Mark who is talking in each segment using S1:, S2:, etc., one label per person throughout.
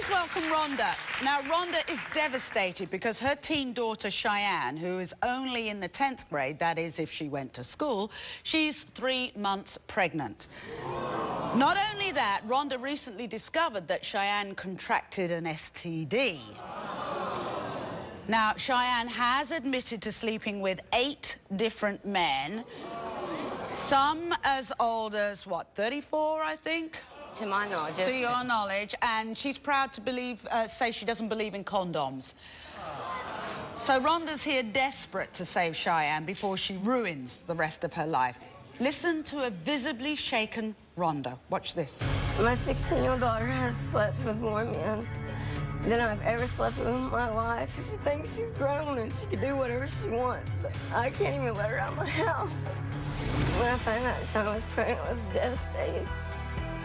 S1: Please welcome Rhonda. Now, Rhonda is devastated because her teen daughter, Cheyenne, who is only in the 10th grade, that is, if she went to school, she's 3 months pregnant. Not only that, Rhonda recently discovered that Cheyenne contracted an STD. Now, Cheyenne has admitted to sleeping with 8 different men, some as old as, what, 34, I think?
S2: To my knowledge.
S1: To your knowledge, and she's proud to say she doesn't believe in condoms. So Rhonda's here desperate to save Cheyenne before she ruins the rest of her life. Listen to a visibly shaken Rhonda. Watch this.
S2: My 16-year-old daughter has slept with more men than I've ever slept with in my life. She thinks she's grown and she can do whatever she wants, but I can't even let her out of my house. When I found out Cheyenne was pregnant, I was devastated.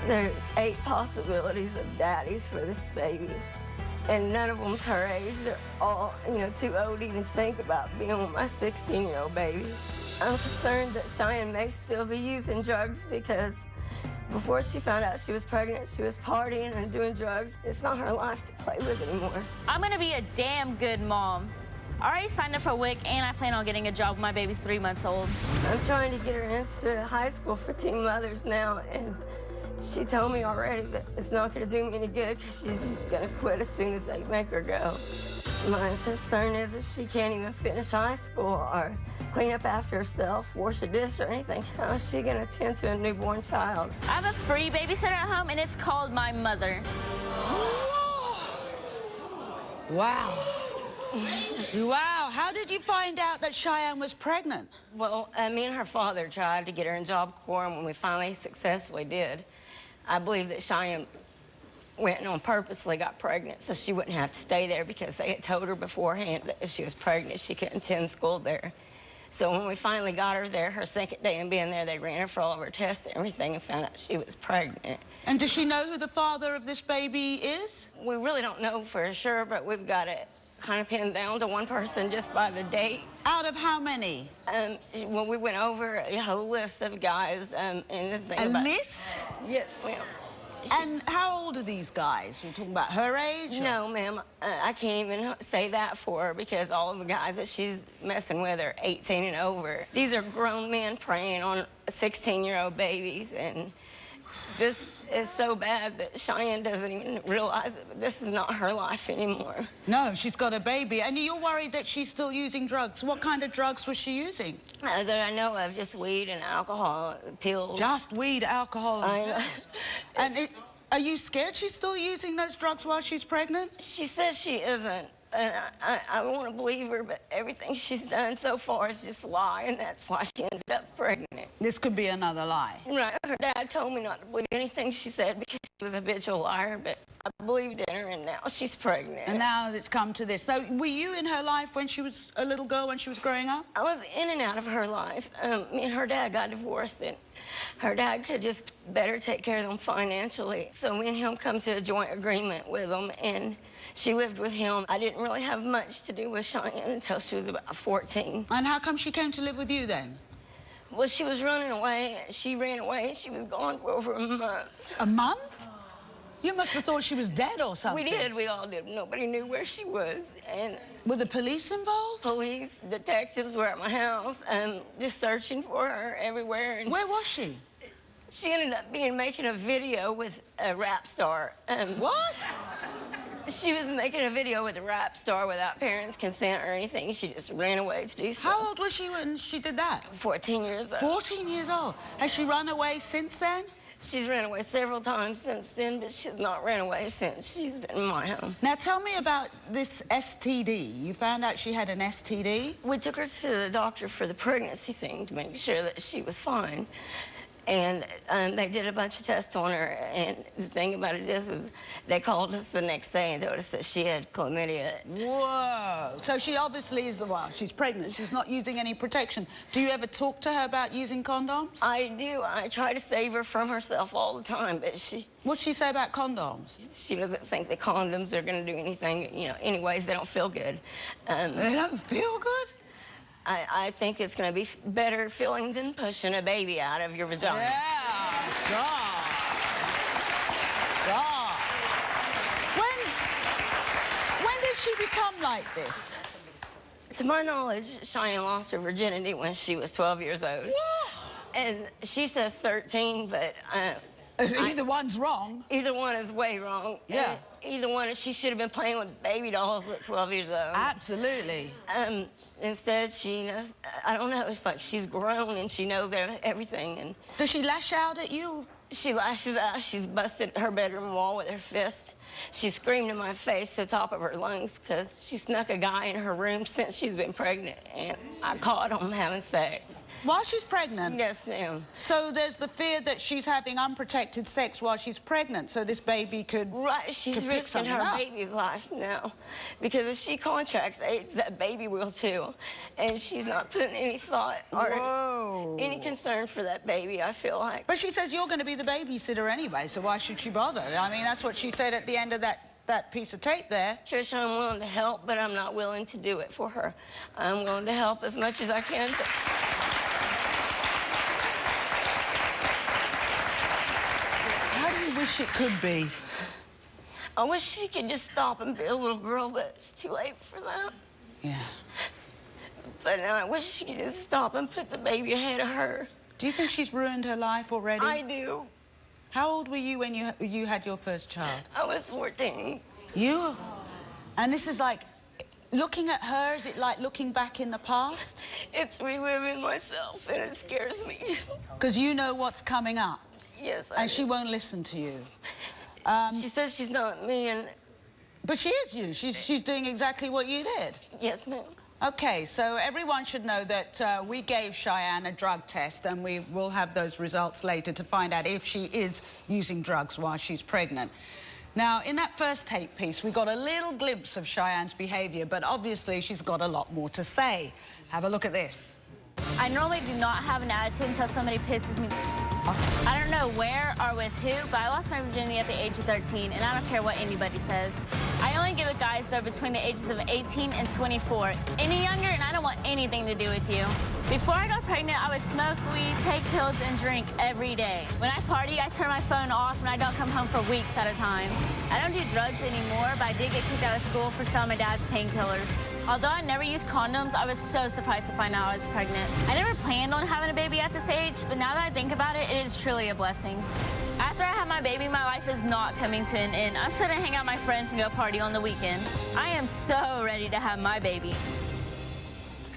S2: There's 8 possibilities of daddies for this baby, and none of them's her age. They're all, too old to even think about being with my 16-year-old baby. I'm concerned that Cheyenne may still be using drugs because before she found out she was pregnant, she was partying and doing drugs. It's not her life to play with anymore.
S3: I'm gonna be a damn good mom. I already signed up for WIC, and I plan on getting a job when my baby's 3 months old.
S2: I'm trying to get her into high school for teen mothers now, and she told me already that it's not going to do me any good because she's just going to quit as soon as they make her go. My concern is if she can't even finish high school or clean up after herself, wash a dish or anything, how is she going to tend to a newborn child?
S3: I have a free babysitter at home, and it's called my mother.
S1: Wow. Wow. How did you find out that Cheyenne was pregnant?
S2: Well, me and her father tried to get her in Job Corps, and when we finally successfully did, I believe that Cheyenne went and purposely got pregnant so she wouldn't have to stay there because they had told her beforehand that if she was pregnant, she couldn't attend school there. So when we finally got her there, her second day in being there, they ran her for all of her tests and everything and found out she was pregnant.
S1: And does she know who the father of this baby is?
S2: We really don't know for sure, but we've got it kind of pinned down to one person just by the date.
S1: Out of how many?
S2: Well, we went over a whole list of guys. And the thing
S1: a list?
S2: Yes, ma'am.
S1: And how old are these guys? You're talking about her age?
S2: No, ma'am. I can't even say that for her because all of the guys that she's messing with are 18 and over. These are grown men preying on 16-year-old babies, and this is so bad that Cheyenne doesn't even realize it, but this is not her life anymore.
S1: No, she's got a baby, and you're worried that she's still using drugs. What kind of drugs was she using?
S2: That I know of, just weed and alcohol, pills.
S1: Just weed, alcohol, and pills. And are you scared she's still using those drugs while she's pregnant?
S2: She says she isn't. And I want to believe her, but everything she's done so far is just a lie, and that's why she ended up pregnant.
S1: This could be another lie.
S2: Right. Her dad told me not to believe anything she said because she was a habitual liar, but I believed in her, and now she's pregnant.
S1: And now it's come to this. So, were you in her life when she was a little girl, when she was growing up?
S2: I was in and out of her life. Me and her dad got divorced, and her dad could just better take care of them financially. So me and him come to a joint agreement with them, and she lived with him. I didn't really have much to do with Cheyenne until she was about 14.
S1: And how come she came to live with you then?
S2: Well, she was running away. She ran away. She was gone for over a month.
S1: A month? You must have thought she was dead or something.
S2: We did. We all did. Nobody knew where she was. And
S1: were the police involved?
S2: Police, detectives were at my house, just searching for her everywhere. And
S1: where was she?
S2: She ended up making a video with a rap star.
S1: What?
S2: She was making a video with a rap star without parents' consent or anything. She just ran away to do so.
S1: How old was she when she did that?
S2: 14 years old.
S1: 14 years old. Has she run away since then?
S2: She's ran away several times since then, but she's not ran away since she's been in my home.
S1: Now, tell me about this STD. You found out she had an STD?
S2: We took her to the doctor for the pregnancy thing to make sure that she was fine. And they did a bunch of tests on her, and the thing about it is they called us the next day and told us that she had chlamydia.
S1: Whoa. So she obviously is, well, she's pregnant. She's not using any protection. Do you ever talk to her about using condoms?
S2: I do. I try to save her from herself all the time, but she...
S1: What'd she say about condoms?
S2: She doesn't think the condoms are going to do anything, anyways, they don't feel good.
S1: They don't feel good?
S2: I think it's going to be better feeling than pushing a baby out of your vagina.
S1: Yeah. God. God. she become like this?
S2: To my knowledge, Cheyenne lost her virginity when she was 12 years old.
S1: What?
S2: And she says 13, but...
S1: either one's wrong.
S2: Either one is way wrong.
S1: Yeah.
S2: And either one, she should have been playing with baby dolls at 12 years old.
S1: Absolutely.
S2: Instead, she, I don't know, it's like she's grown and she knows everything. And
S1: Does she lash out at you?
S2: she lashes out. She's busted her bedroom wall with her fist. She screamed in my face to the top of her lungs because she snuck a guy in her room since she's been pregnant, and I caught him having sex.
S1: While she's pregnant?
S2: Yes, ma'am.
S1: So there's the fear that she's having unprotected sex while she's pregnant, so this baby could...
S2: Right, she's risking her baby's life now. Because if she contracts AIDS, that baby will too. And she's not putting any thought or any concern for that baby, I feel like.
S1: But she says you're going to be the babysitter anyway, so why should she bother? I mean, that's what she said at the end of that piece of tape there.
S2: Trisha, I'm willing to help, but I'm not willing to do it for her. I'm going to help as much as I can.
S1: I wish it could be.
S2: I wish she could just stop and be a little girl, but it's too late for that.
S1: Yeah.
S2: But I wish she could just stop and put the baby ahead of her.
S1: Do you think she's ruined her life already?
S2: I do.
S1: How old were you when you had your first child?
S2: I was 14.
S1: You? And this is like, looking at her, is it like looking back in the past?
S2: It's reliving myself, and it scares me.
S1: Because you know what's coming up.
S2: Yes,
S1: And she won't listen to you.
S2: She says she's not me, and...
S1: But she is you. She's doing exactly what you did.
S2: Yes, ma'am.
S1: Okay, so everyone should know that we gave Cheyenne a drug test, and we will have those results later to find out if she is using drugs while she's pregnant. Now, in that first tape piece, we got a little glimpse of Cheyenne's behaviour, but obviously she's got a lot more to say. Have a look at this.
S3: I normally do not have an attitude until somebody pisses me off. I don't know where or with who, but I lost my virginity at the age of 13, and I don't care what anybody says. I only get with guys that are between the ages of 18 and 24. Any younger, and I don't want anything to do with you. Before I got pregnant, I would smoke weed, take pills, and drink every day. When I party, I turn my phone off, and I don't come home for weeks at a time. I don't do drugs anymore, but I did get kicked out of school for selling my dad's painkillers. Although I never used condoms, I was so surprised to find out I was pregnant. I never planned on having a baby at this age, but now that I think about it, it is truly a blessing. After I have my baby, my life is not coming to an end. I'm still gonna hang out with my friends and go party on the weekend. I am so ready to have my baby.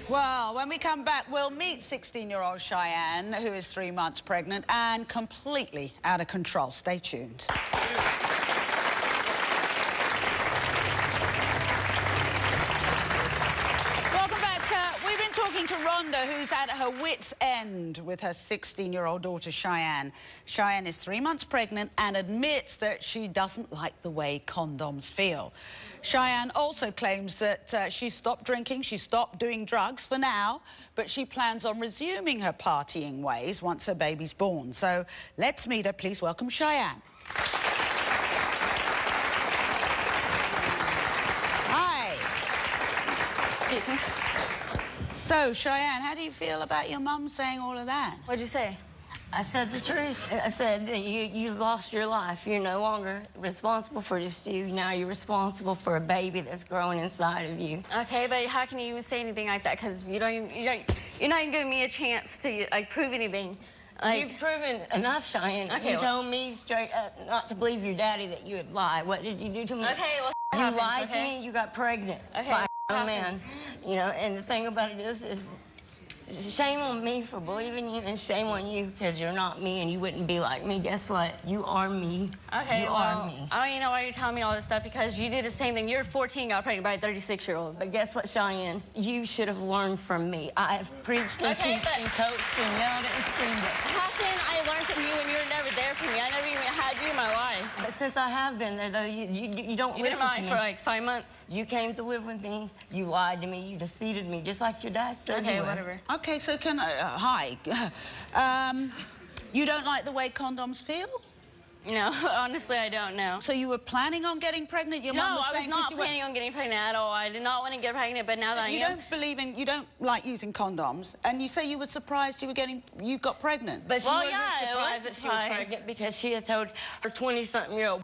S1: Well, when we come back, we'll meet 16-year-old Cheyenne, who is 3 months pregnant and completely out of control. Stay tuned. To Rhonda, who's at her wit's end with her 16-year-old daughter, Cheyenne. Cheyenne is 3 months pregnant and admits that she doesn't like the way condoms feel. Cheyenne also claims that she stopped drinking, she stopped doing drugs for now, but she plans on resuming her partying ways once her baby's born. So let's meet her. Please welcome Cheyenne. Hi. So, Cheyenne, how do you feel about your mum saying all of that?
S3: What'd you say?
S2: I said the truth. I said that you lost your life. You're no longer responsible for just you. Now you're responsible for a baby that's growing inside of you.
S3: Okay, but how can you even say anything like that? Because you're not even giving me a chance to like prove anything. Like,
S2: you've proven enough, Cheyenne.
S3: Okay,
S2: you told me straight up not to believe your daddy, that you would lie. What did you do to me?
S3: Okay, well,
S2: you lied to me. You got pregnant by a man. You know, and the thing about it is shame on me for believing you, and shame on you because you're not me and you wouldn't be like me. Guess what? You are me.
S3: Okay,
S2: you are me.
S3: I don't even know why you're telling me all this stuff, because you did the same thing. You're 14, got pregnant by a 36-year-old.
S2: But guess what, Cheyenne? You should have learned from me. I have preached and teached and coached and yelled and screamed it.
S3: How can I learn from you when you were never there for me? I never even had you in my life.
S2: But since I have been there, though, you don't
S3: You've
S2: listen
S3: been in my
S2: to
S3: life
S2: me.
S3: for like 5 months.
S2: You came to live with me. You lied to me. You deceived me, just like your dad said you would.
S3: Okay, whatever.
S1: Okay, so can I... hi. You don't like the way condoms feel?
S3: No, honestly, I don't know.
S1: So you were planning on getting pregnant? Your mum was
S3: I was
S1: saying
S3: not planning on getting pregnant at all. I did not want to get pregnant, but now that I am...
S1: You don't like using condoms, and you say you were surprised you got pregnant.
S2: But she wasn't
S3: it
S2: surprised
S3: was
S2: that she was pregnant because she had told her 20-something-year-old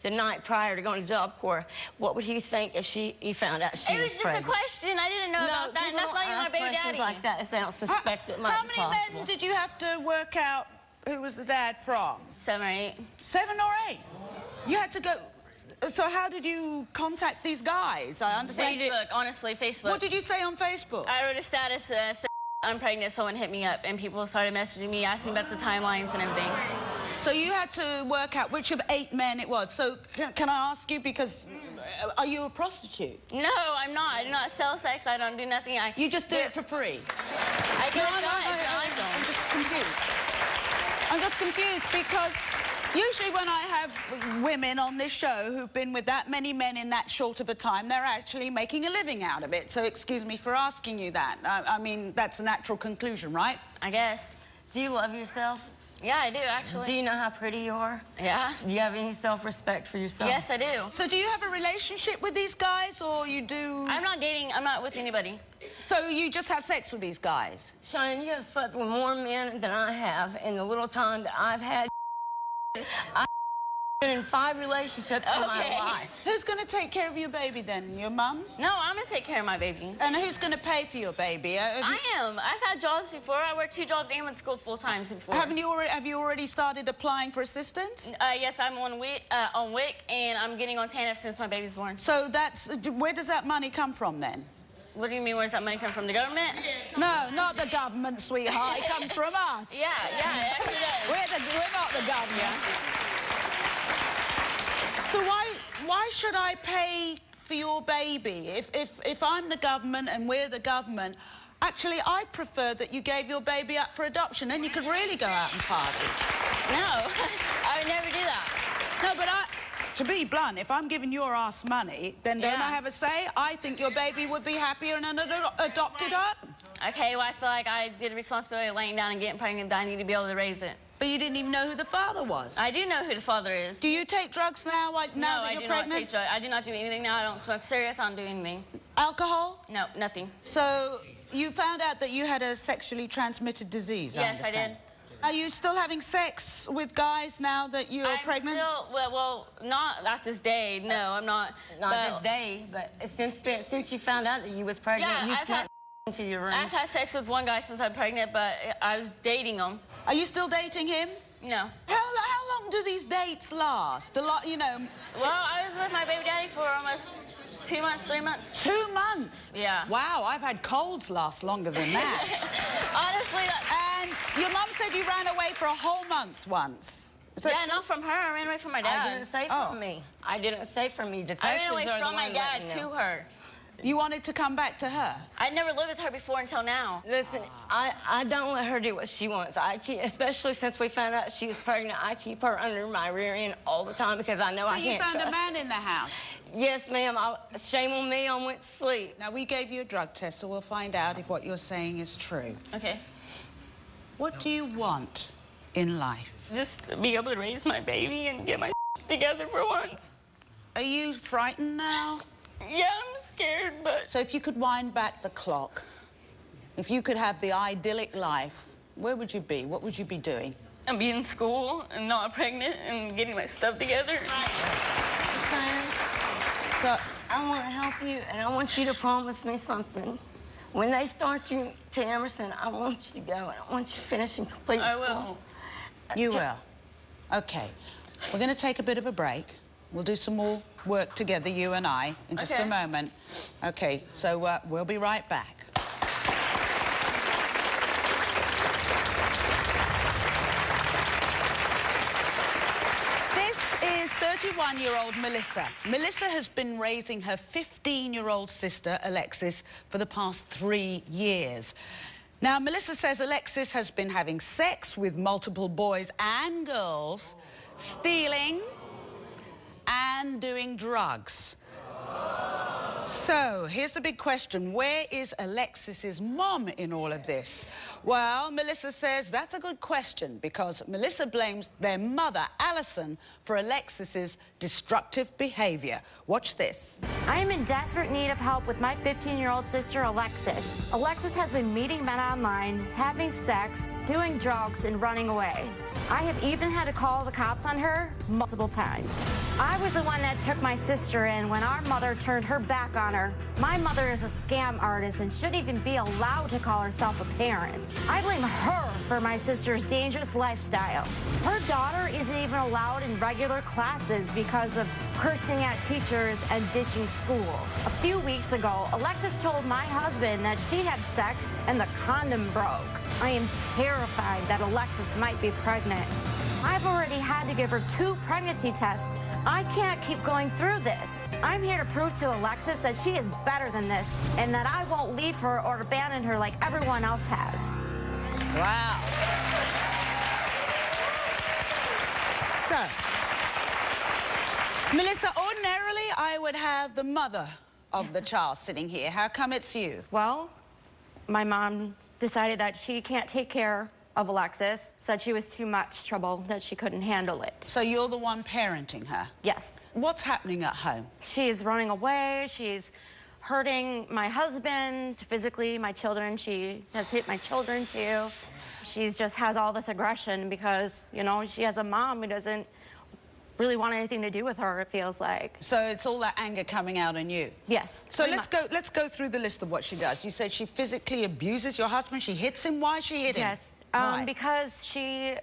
S2: the night prior to going to Job Corps, what would he think if he found out she was pregnant?
S3: It was just a question. I didn't know about that, and that's not even my baby daddy.
S2: Like that if they don't suspect it might
S1: How
S2: be
S1: many
S2: possible.
S1: men did you have to work out who was the dad from?
S3: 7 or 8.
S1: 7 or 8? You had to go... So how did you contact these guys? I understand...
S3: Facebook, honestly, Facebook.
S1: What did you say on Facebook?
S3: I wrote a status said, I'm pregnant, someone hit me up, and people started messaging me, asking me about the timelines and everything.
S1: So you had to work out which of 8 men it was. So can I ask you, because are you a prostitute?
S3: No, I'm not. I do not sell sex. I don't do nothing.
S1: You just do it for free?
S3: I go with guys. I like them.
S1: I'm just confused. I'm just confused because usually when I have women on this show who've been with that many men in that short of a time, they're actually making a living out of it. So excuse me for asking you that. I mean, that's a natural conclusion, right?
S3: I guess.
S2: Do you love yourself?
S3: Yeah, I do, actually.
S2: Do you know how pretty you are?
S3: Yeah.
S2: Do you have any self-respect for yourself?
S3: Yes, I do.
S1: So do you have a relationship with these guys, or you do...
S3: I'm not dating. I'm not with anybody.
S1: So you just have sex with these guys?
S2: Cheyenne, you have slept with more men than I have in the little time that I've had. I've been in 5 relationships in my life.
S1: Who's going to take care of your baby then? Your mum?
S3: No, I'm going to take care of my baby.
S1: And who's going to pay for your baby?
S3: I am. I've had jobs before. I worked 2 jobs and went to school full-time before.
S1: Have you already started applying for assistance?
S3: Yes, I'm on WIC, and I'm getting on TANF since my baby's born.
S1: So where does that money come from then?
S3: What do you mean, where does that money come from? The government?
S1: No, not the government, sweetheart. It comes from us.
S3: Yeah, it actually does.
S1: We're not the government.
S3: Yeah.
S1: So why should I pay for your baby? If I'm the government and we're the government, actually, I prefer that you gave your baby up for adoption. Then you could really go out and party.
S3: No, I would never do that.
S1: No, but to be blunt, if I'm giving your ass money, then don't I have a say? I think your baby would be happier in an adopted home.
S3: Okay, well, I feel like I did the responsibility of laying down and getting pregnant, that I need to be able to raise it.
S1: But you didn't even know who the father was.
S3: I do know who the father is.
S1: Do you take drugs now, now that you're pregnant?
S3: No, I do not take drugs. I do not do anything now. I don't smoke cigarettes. I don't do anything.
S1: Alcohol?
S3: No, nothing.
S1: So you found out that you had a sexually transmitted disease,
S3: Yes, I did.
S1: Are you still having sex with guys now that you're pregnant?
S3: Well, not at this day. No, I'm not.
S2: Not this day, but since you found out that you was pregnant, you snuck into your room.
S3: I've had sex with one guy since I'm pregnant, but I was dating him.
S1: Are you still dating him?
S3: No.
S1: How long do these dates last? A lot, you know.
S3: Well, I was with my baby daddy for almost 2 months, 3 months.
S1: 2 months?
S3: Yeah.
S1: Wow, I've had colds last longer than that.
S3: Honestly,
S1: And your mum said you ran away for a whole month once.
S3: Yeah, not from her. I ran away from my dad.
S2: I didn't say from me. I didn't say from me. Detectives
S3: I ran away from my dad to her.
S1: You wanted to come back to her?
S3: I'd never lived with her before until now.
S2: Listen, I don't let her do what she wants. Especially since we found out she was pregnant, I keep her under my rear end all the time because I know I can't trust.
S1: You found a man in the house?
S2: Yes, ma'am. Shame on me, I went to sleep.
S1: Now, we gave you a drug test, so we'll find out if what you're saying is true.
S3: Okay.
S1: What do you want in life?
S3: Just be able to raise my baby and get my together for once.
S1: Are you frightened now?
S3: Yeah, I'm scared, but...
S1: So if you could wind back the clock, if you could have the idyllic life, where would you be? What would you be doing?
S3: I'd be in school and not pregnant and getting my stuff together.
S2: So I want to help you, and I want you to promise me something. When they start you to Emerson, I want you to go, and I want you to finish and complete school.
S3: I will.
S1: You will? Okay. We're going to take a bit of a break. We'll do some more work together, you and I, in just a moment. Okay, so we'll be right back. This is 31-year-old Melissa. Melissa has been raising her 15-year-old sister, Alexis, for the past 3 years. Now, Melissa says Alexis has been having sex with multiple boys and girls, stealing, and doing drugs. So, here's the big question. Where is Alexis's mom in all of this? Well, Melissa says that's a good question because Melissa blames their mother, Alison, for Alexis's destructive behavior. Watch this.
S4: I am in desperate need of help with my 15-year-old sister, Alexis. Alexis has been meeting men online, having sex, doing drugs, and running away. I have even had to call the cops on her multiple times. I was the one that took my sister in when our mother turned her back on her. My mother is a scam artist and shouldn't even be allowed to call herself a parent. I blame her for my sister's dangerous lifestyle. Her daughter isn't even allowed in regular classes because of cursing at teachers and ditching school. A few weeks ago, Alexis told my husband that she had sex and the condom broke. I am terrified that Alexis might be pregnant. I've already had to give her 2 pregnancy tests. I can't keep going through this. I'm here to prove to Alexis that she is better than this and that I won't leave her or abandon her like everyone else has.
S1: Wow. So, Melissa, ordinarily I would have the mother of the child sitting here. How come it's you?
S4: Well, my mom decided that she can't take care of Alexis, said she was too much trouble, that she couldn't handle it.
S1: So you're the one parenting her?
S4: Yes.
S1: What's happening at home?
S4: She's running away, she's hurting my husband physically, my children. She has hit my children too. She just has all this aggression because, you know, she has a mom who doesn't really want anything to do with her, it feels like.
S1: So it's all that anger coming out on you?
S4: Yes.
S1: So let's go through the list of what she does. You said she physically abuses your husband, she hits him. Why is she hitting him?
S4: Yes.
S1: Why?
S4: Because she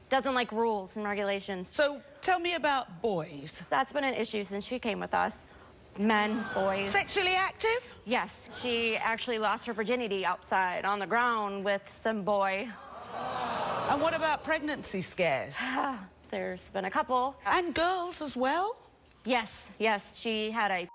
S4: doesn't like rules and regulations.
S1: So tell me about boys.
S4: That's been an issue since she came with us. Men, boys.
S1: Sexually active?
S4: Yes. She actually lost her virginity outside on the ground with some boy.
S1: And what about pregnancy scares?
S4: There's been a couple.
S1: And girls as well?
S4: Yes, yes. She had a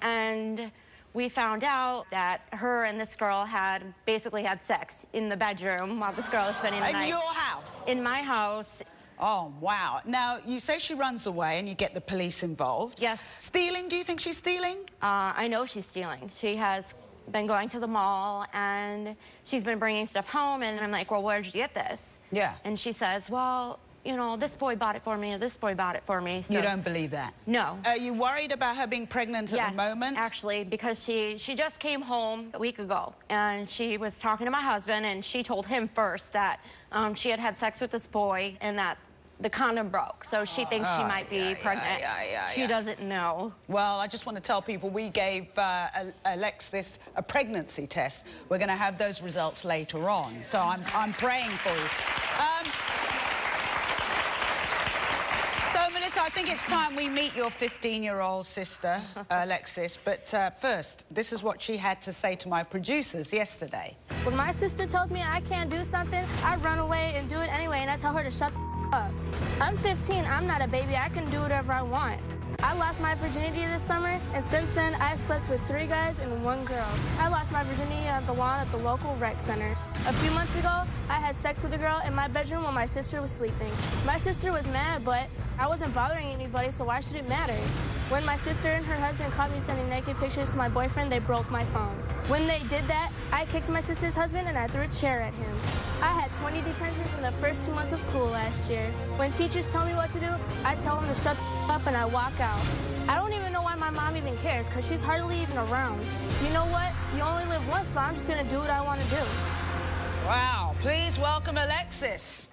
S4: and we found out that her and this girl had basically had sex in the bedroom while this girl was spending the night.
S1: In your house?
S4: In my house.
S1: Oh, wow. Now, you say she runs away and you get the police involved.
S4: Yes.
S1: Stealing? Do you think she's stealing?
S4: I know she's stealing. She has been going to the mall and she's been bringing stuff home, and I'm like, well, where did you get this?
S1: Yeah.
S4: And she says, well, you know, this boy bought it for me, or this boy bought it for me. So.
S1: You don't believe that?
S4: No.
S1: Are you worried about her being pregnant at the moment?
S4: Yes, actually, because she just came home a week ago, and she was talking to my husband, and she told him first that she had had sex with this boy and that the condom broke, so she thinks she might be pregnant. She doesn't know.
S1: Well, I just want to tell people we gave Alexis a pregnancy test. We're going to have those results later on, so I'm praying for you. So, Melissa, I think it's time we meet your 15-year-old sister, Alexis. But first, this is what she had to say to my producers yesterday.
S5: When my sister tells me I can't do something, I run away and do it anyway, and I tell her to shut the up. I'm 15. I'm not a baby. I can do whatever I want. I lost my virginity this summer, and since then, I slept with 3 guys and 1 girl. I lost my virginity on the lawn at the local rec center. A few months ago, I had sex with a girl in my bedroom while my sister was sleeping. My sister was mad, but I wasn't bothering anybody, so why should it matter? When my sister and her husband caught me sending naked pictures to my boyfriend, they broke my phone. When they did that, I kicked my sister's husband and I threw a chair at him. I had 20 detentions in the first 2 months of school last year. When teachers tell me what to do, I tell them to shut the up and I walk out. I don't even know why my mom even cares, because she's hardly even around. You know what? You only live once, so I'm just going to do what I want to do.
S1: Wow. Please welcome Alexis.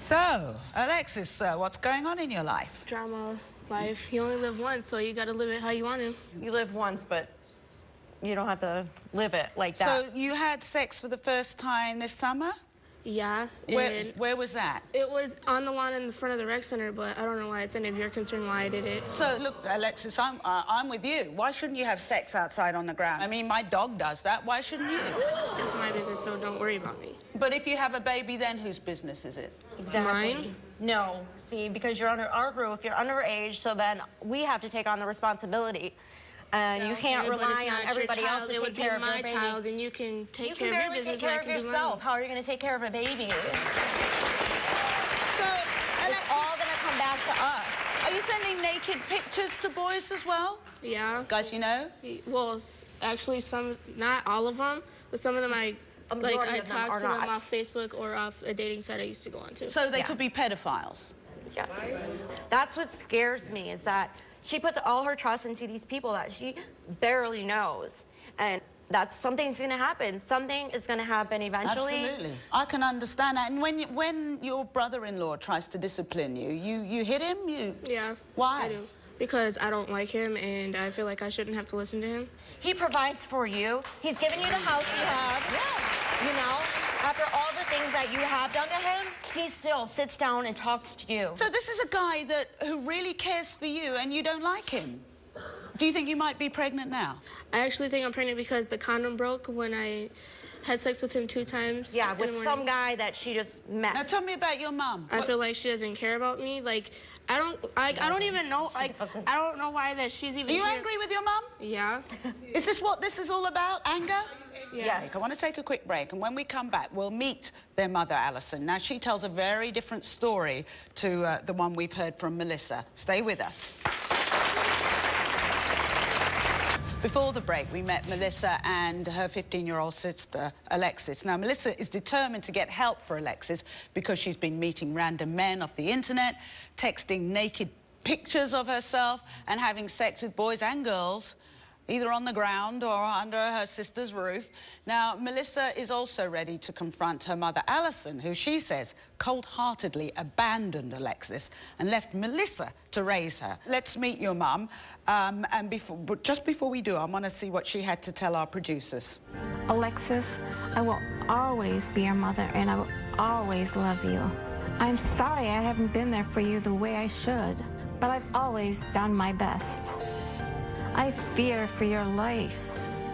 S1: So, Alexis, what's going on in your life?
S5: Drama life. You only live once, so you got to live it how you want to.
S4: You live once, but you don't have to live it like that.
S1: So you had sex for the first time this summer?
S5: Yeah.
S1: Where was that?
S5: It was on the lawn in the front of the rec center, but I don't know why it's any of your concern why I did it.
S1: So, look, Alexis, I'm with you. Why shouldn't you have sex outside on the ground? I mean, my dog does that. Why shouldn't you?
S5: It's my business, so don't worry about me.
S1: But if you have a baby, then whose business is it?
S4: Exactly.
S5: Mine?
S4: No. See, because you're under our roof, you're underage, so then we have to take on the responsibility. And you can't rely on everybody else to take care of your baby.
S5: It would be my child, and you can take care of your business.
S4: You can barely take care of yourself. How are you going to take care of a baby?
S1: So, Alexis,
S4: it's all going to come back to us.
S1: Are you sending naked pictures to boys as well?
S5: Yeah.
S1: Guys you know?
S5: Well, actually, some, not all of them, but some of them I Like, I talk to them off Facebook or off a dating site I used to go on to.
S1: So they could be pedophiles?
S4: Yes. That's what scares me, is that she puts all her trust into these people that she barely knows. And that's something's going to happen. Something is going to happen eventually.
S1: Absolutely. I can understand that. And when your brother-in-law tries to discipline you, you hit him?
S5: Yeah.
S1: Why?
S5: I do. Because I don't like him, and I feel like I shouldn't have to listen to him.
S4: He provides for you. He's given you the house you have. Yeah. You know, after all the things that you have done to him, he still sits down and talks to you.
S1: So this is a guy who really cares for you, and you don't like him. Do you think you might be pregnant now?
S5: I actually think I'm pregnant because the condom broke when I had sex with him 2 times.
S4: Yeah, with some guy that she just met.
S1: Now tell me about your mom.
S5: I feel like she doesn't care about me. Like, I don't even know. Like, I don't know why that she's even.
S1: Are you
S5: here.
S1: angry with your mom?
S5: Yeah.
S1: Is this what this is all about? Anger?
S5: Yes.
S1: I want to take a quick break, and when we come back, we'll meet their mother, Alison. Now, she tells a very different story to the one we've heard from Melissa. Stay with us. Before the break, we met Melissa and her 15-year-old sister, Alexis. Now, Melissa is determined to get help for Alexis because she's been meeting random men off the internet, texting naked pictures of herself, and having sex with boys and girls, either on the ground or under her sister's roof. Now, Melissa is also ready to confront her mother, Alison, who she says cold-heartedly abandoned Alexis and left Melissa to raise her. Let's meet your mum. But just before we do, I want to see what she had to tell our producers.
S6: Alexis, I will always be your mother, and I will always love you. I'm sorry I haven't been there for you the way I should, but I've always done my best. I fear for your life.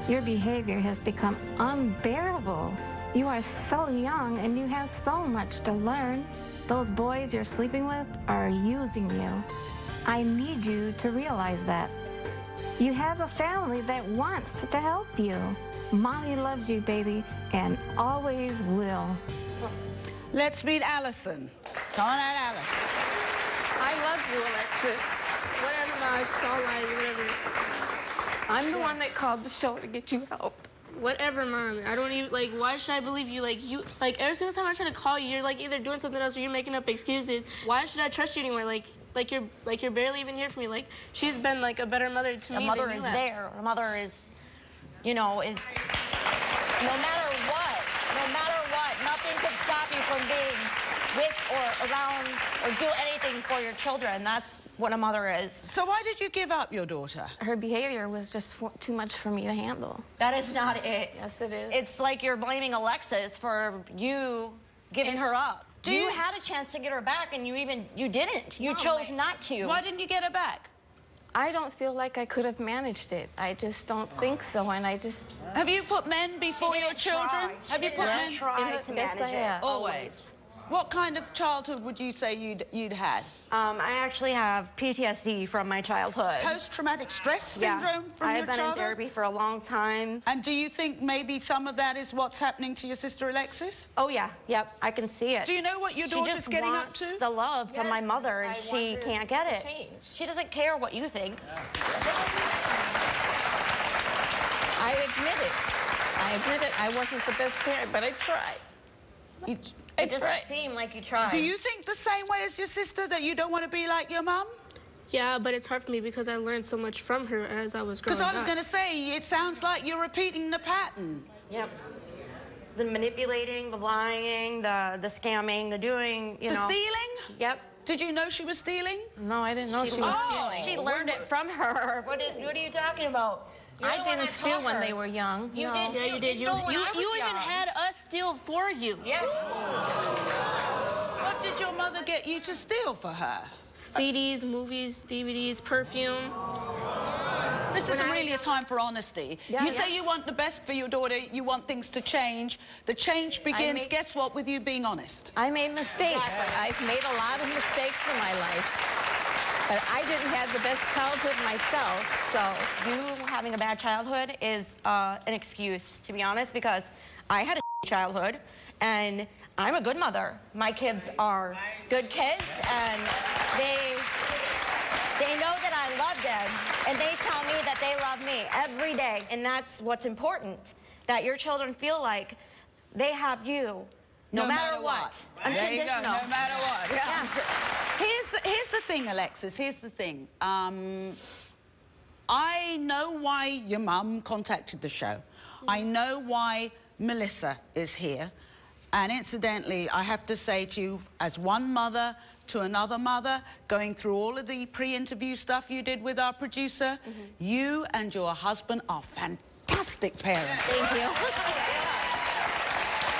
S6: Your behavior has become unbearable. You are so young and you have so much to learn. Those boys you're sleeping with are using you. I need you to realize that. You have a family that wants to help you. Mommy loves you, baby, and always will.
S1: Let's meet Alison. Come on out, Alison.
S2: I love you, Alexis.
S5: Whatever, Ma. It's all lies. Whatever.
S2: I'm the one that called the show to get you help.
S5: Whatever, Mom. I don't even, like, why should I believe you? Like, every single time I try to call you, you're, like, either doing something else or you're making up excuses. Why should I trust you anymore? Like you're barely even here for me. Like, she's been, like, a better mother to me than you have.
S4: A mother is there. A mother is, you know, is, no matter what, nothing could stop you from being with or around or do anything for your children. That's what a mother is.
S1: So why did you give up your daughter?
S6: Her behavior was just too much for me to handle.
S4: That is not it.
S6: Yes, it is.
S4: It's like you're blaming Alexis for you giving her up. You had a chance to get her back, and you didn't. You chose not to.
S1: Why didn't you get her back?
S6: I don't feel like I could have managed it. I just don't think so, and I just...
S1: Have you put men before your children? Have you put men?
S4: Tried to manage it.
S1: Always. What kind of childhood would you say you'd had?
S4: I actually have PTSD from my childhood.
S1: Post-traumatic stress syndrome from your
S4: I've been in therapy for a long time.
S1: And do you think maybe some of that is what's happening to your sister Alexis?
S4: Oh, yeah. Yep, I can see it.
S1: Do you know what your daughter's getting up to?
S4: She just wants the love from my mother, and she can't get it. She doesn't care what you think.
S2: I admit it. I wasn't the best parent, but I tried.
S4: It doesn't seem like you tried.
S1: Do you think the same way as your sister, that you don't want to be like your mum?
S5: Yeah, but it's hard for me because I learned so much from her as I was growing up.
S1: Because I was going to say, it sounds like you're repeating the pattern.
S4: Yep. The manipulating, the lying, the scamming, the doing, you know.
S1: The stealing?
S4: Yep.
S1: Did you know she was stealing?
S6: No, I didn't know she was stealing.
S4: She learned it from her. What are you talking about?
S6: I didn't steal when they were young.
S4: You did.
S5: Yeah, you did. You even had us steal for you.
S4: Yes.
S1: What did your mother get you to steal for her?
S5: CDs, movies, DVDs, perfume.
S1: This isn't really a time for honesty. You say you want the best for your daughter, you want things to change. The change begins, guess what, with you being honest.
S6: I made mistakes.
S2: I've made a lot of mistakes in my life. But I didn't have the best childhood myself, so...
S4: You having a bad childhood is an excuse, to be honest, because I had a childhood, and I'm a good mother. My kids are good kids, and they know that I love them, and they tell me that they love me every day, and that's what's important, that your children feel like they have you no matter what.
S1: There you go,
S4: Unconditional.
S1: no matter what. Yeah.
S4: Yeah.
S1: Here's the thing, Alexis. Here's the thing. I know why your mum contacted the show. I know why Melissa is here. And incidentally, I have to say to you, as one mother to another mother, going through all of the pre-interview stuff you did with our producer, you and your husband are fantastic parents.
S4: Thank you.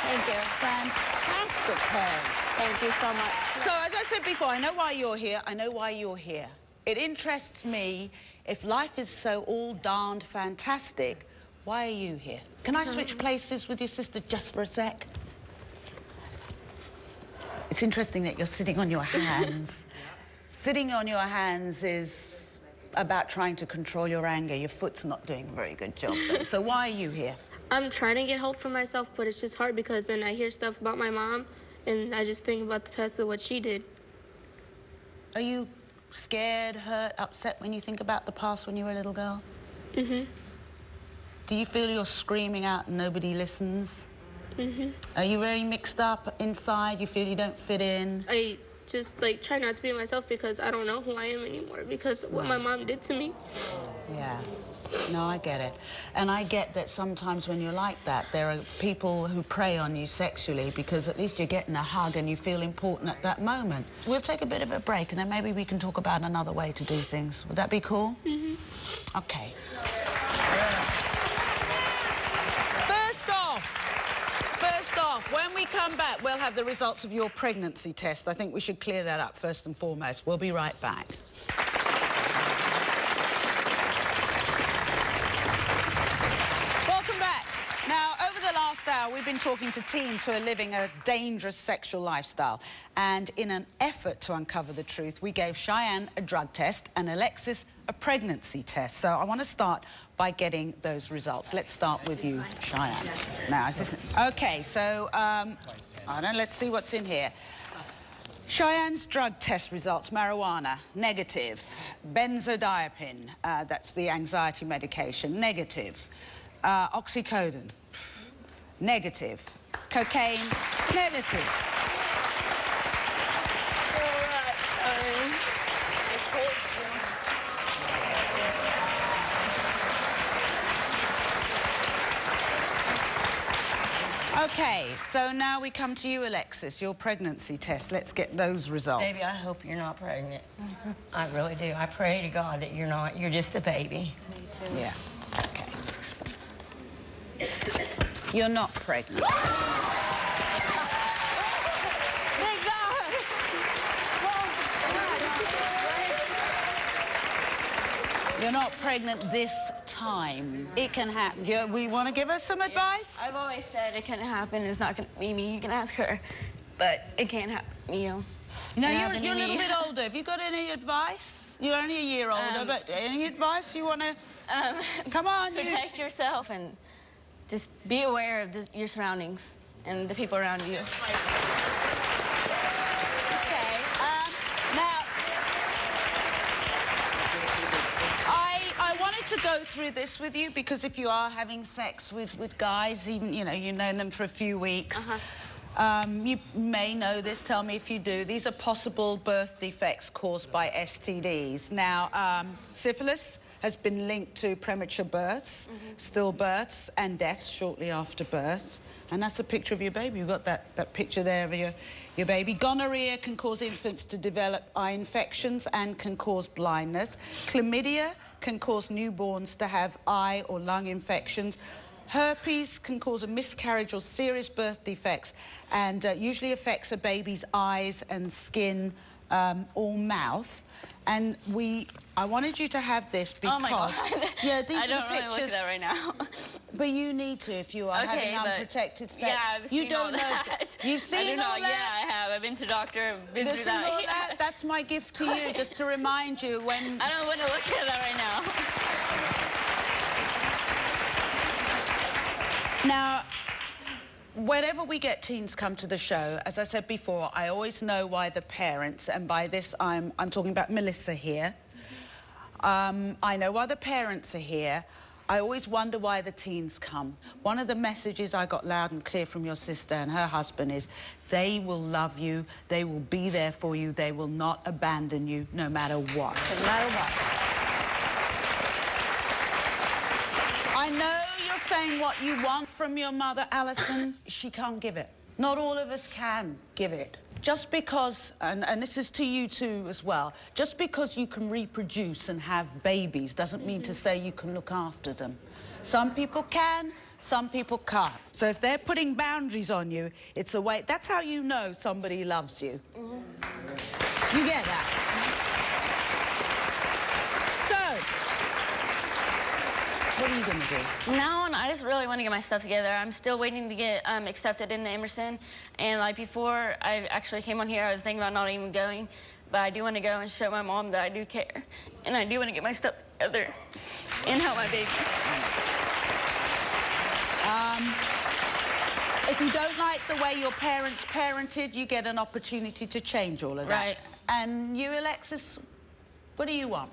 S4: Thank you.
S1: Fantastic parents.
S4: Thank you so much.
S1: So, as I said before, I know why you're here. I know why you're here. It interests me, if life is so all darned fantastic, why are you here? Can I switch places with your sister just for a sec? It's interesting that you're sitting on your hands. Sitting on your hands is about trying to control your anger. Your foot's not doing a very good job, though. So why are you here?
S5: I'm trying to get help for myself, but it's just hard because then I hear stuff about my mom, and I just think about the past of what she did.
S1: Are you scared, hurt, upset when you think about the past when you were a little girl?
S5: Mm-hmm.
S1: Do you feel you're screaming out and nobody listens?
S5: Mm-hmm.
S1: Are you very mixed up inside? You feel you don't fit in?
S5: I just, like, try not to be myself because I don't know who I am anymore because of what my mom did to me.
S1: Yeah. No, I get it. And I get that sometimes when you're like that, there are people who prey on you sexually because at least you're getting a hug and you feel important at that moment. We'll take a bit of a break and then maybe we can talk about another way to do things. Would that be cool? Mm-hmm. Okay. First off, when we come back, we'll have the results of your pregnancy test. I think we should clear that up first and foremost. We'll be right back. Welcome back. Now, over the last hour, we've been talking to teens who are living a dangerous sexual lifestyle. And in an effort to uncover the truth, we gave Cheyenne a drug test and Alexis a pregnancy test. So I want to start by getting those results. Let's start with you, Cheyenne. Now, is this... OK, so, let's see what's in here. Cheyenne's drug test results: marijuana, negative. Benzodiazepine, that's the anxiety medication, negative. Oxycodone, negative. Cocaine, negative. OK, so now we come to you, Alexis, your pregnancy test. Let's get those results.
S2: Baby, I hope you're not pregnant. I really do. I pray to God that you're not. You're just a baby.
S5: Me too.
S1: Yeah. OK. You're not pregnant.
S4: Thank God.
S1: You're not pregnant this time. It can happen. We want to give us some advice?
S3: I've always said it can't happen. It's not going to be me. You can ask her. But it can't happen, you know.
S1: No, you're a little bit older. Have you got any advice? You're only a year older, but any advice you want to... Come on,
S3: protect yourself and just be aware of your surroundings and the people around you.
S1: Okay. Now, I wanted to go through this with you because if you are having sex with guys, even, you know, you've known them for a few weeks, you may know this, tell me if you do. These are possible birth defects caused by STDs. Now, syphilis has been linked to premature births, stillbirths, and deaths shortly after birth. And that's a picture of your baby. You've got that picture there of your baby. Gonorrhea can cause infants to develop eye infections and can cause blindness. Chlamydia can cause newborns to have eye or lung infections. Herpes can cause a miscarriage or serious birth defects and usually affects a baby's eyes and skin or mouth. And I wanted you to have this because...
S3: Oh, my God.
S1: Yeah, these
S3: I
S1: are the
S3: don't really
S1: pictures.
S3: look at that right now.
S1: But you need to if you are having unprotected sex.
S3: Yeah, I've seen all that.
S1: You've seen all that?
S3: Yeah, I have. I've been to doctor, been through that.
S1: All that? That's my gift to you, just to remind you when...
S3: I don't want to look at that right
S1: now. Now, whenever we get teens come to the show, as I said before, I always know why the parents, and by this I'm talking about Melissa here. I know why the parents are here. I always wonder why the teens come. One of the messages I got loud and clear from your sister and her husband is they will love you, they will be there for you, they will not abandon you no matter what.
S3: No matter what.
S1: I know you're saying what you want from your mother, Alison. She can't give it. Not all of us can give it. Just because, and this is to you too as well, just because you can reproduce and have babies doesn't mean to say you can look after them. Some people can, some people can't. So if they're putting boundaries on you, it's a way, that's how you know somebody loves you. You get that? What are you going to do?
S3: Now on, I just really want to get my stuff together. I'm still waiting to get accepted into Emerson. And like before I actually came on here, I was thinking about not even going. But I do want to go and show my mom that I do care. And I do want to get my stuff together and help my baby.
S1: If you don't like the way your parents parented, you get an opportunity to change all of that.
S3: Right.
S1: And you, Alexis, what do you want?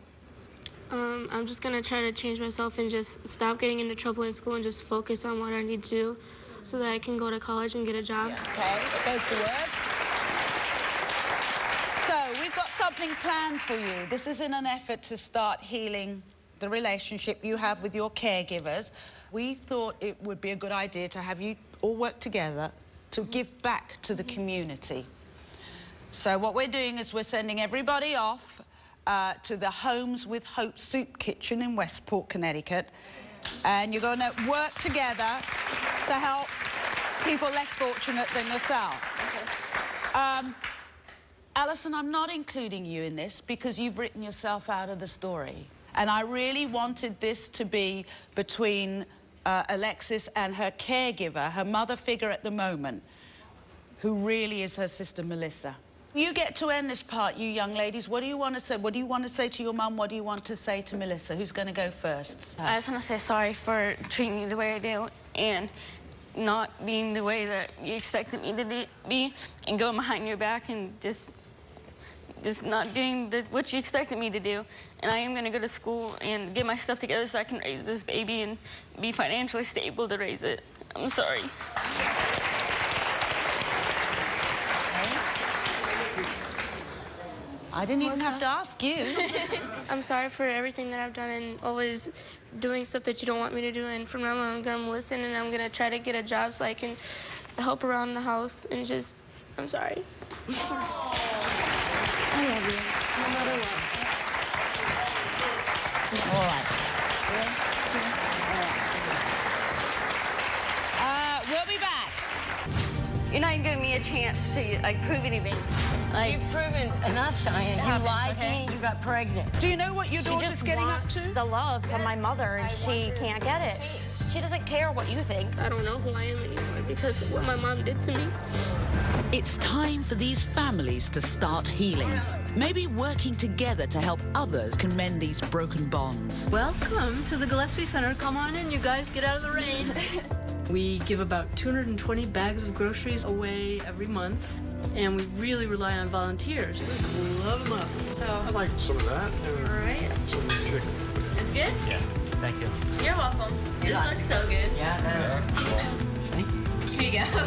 S5: I'm just gonna try to change myself and just stop getting into trouble in school and just focus on what I need to do so that I can go to college and get a job.
S1: Yeah. Okay, those are the words. So, we've got something planned for you. This is in an effort to start healing the relationship you have with your caregivers. We thought it would be a good idea to have you all work together to give back to the community. So what we're doing is we're sending everybody off to the Homes with Hope Soup Kitchen in Westport, Connecticut. And you're going to work together to help people less fortunate than yourself. Okay. Alison, I'm not including you in this because you've written yourself out of the story. And I really wanted this to be between Alexis and her caregiver, her mother figure at the moment, who really is her sister, Melissa. You get to end this part, you young ladies. What do you want to say? What do you want to say to your mum? What do you want to say to Melissa? Who's going to go first?
S3: I just want to say sorry for treating you the way I do and not being the way that you expected me to be and going behind your back and just not doing what you expected me to do. And I am going to go to school and get my stuff together so I can raise this baby and be financially stable to raise it. I'm sorry.
S1: I didn't even have to ask you.
S5: I'm sorry for everything that I've done and always doing stuff that you don't want me to do. And from now on, I'm going to listen and I'm going to try to get a job so I can help around the house and just, I'm sorry.
S3: I love you, no matter what.
S1: All right. We'll be back.
S3: You're not even giving me a chance to, like, prove anything. Like,
S2: You've proven enough, Cheyenne. You lied to me, you got pregnant.
S1: Do you know what your daughter's getting up to?
S4: The love from my mother, and she can't get it. She doesn't care what you think.
S5: I don't know who I am anymore because of what my mom did to me.
S1: It's time for these families to start healing. Maybe working together to help others can mend these broken bonds.
S7: Welcome to the Gillespie Center. Come on in, you guys. Get out of the rain. We give about 220 bags of groceries away every month, and we really rely on volunteers. We love them up. So,
S8: I'd like some of that.
S3: all right.
S8: Some chicken.
S3: It's good?
S8: Yeah, thank you.
S3: You're welcome. This looks so good.
S8: Yeah.
S7: thank you.
S3: Here you go.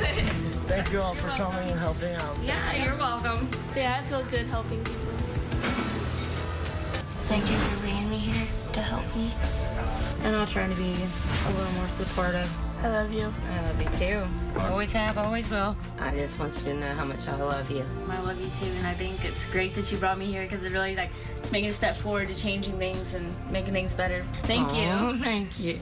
S8: Thank you all for coming and helping out.
S3: Yeah, you're welcome.
S5: Yeah, I feel good helping people.
S3: Thank you for bringing me here to help me.
S4: And I'll try to be a little more supportive.
S5: I love you.
S4: I love you too. Always have, always will.
S2: I just want you to know how much I love you.
S3: I love you too, and I think it's great that you brought me here because it really, like, it's making a step forward to changing things and making things better. Thank you.
S2: Thank you.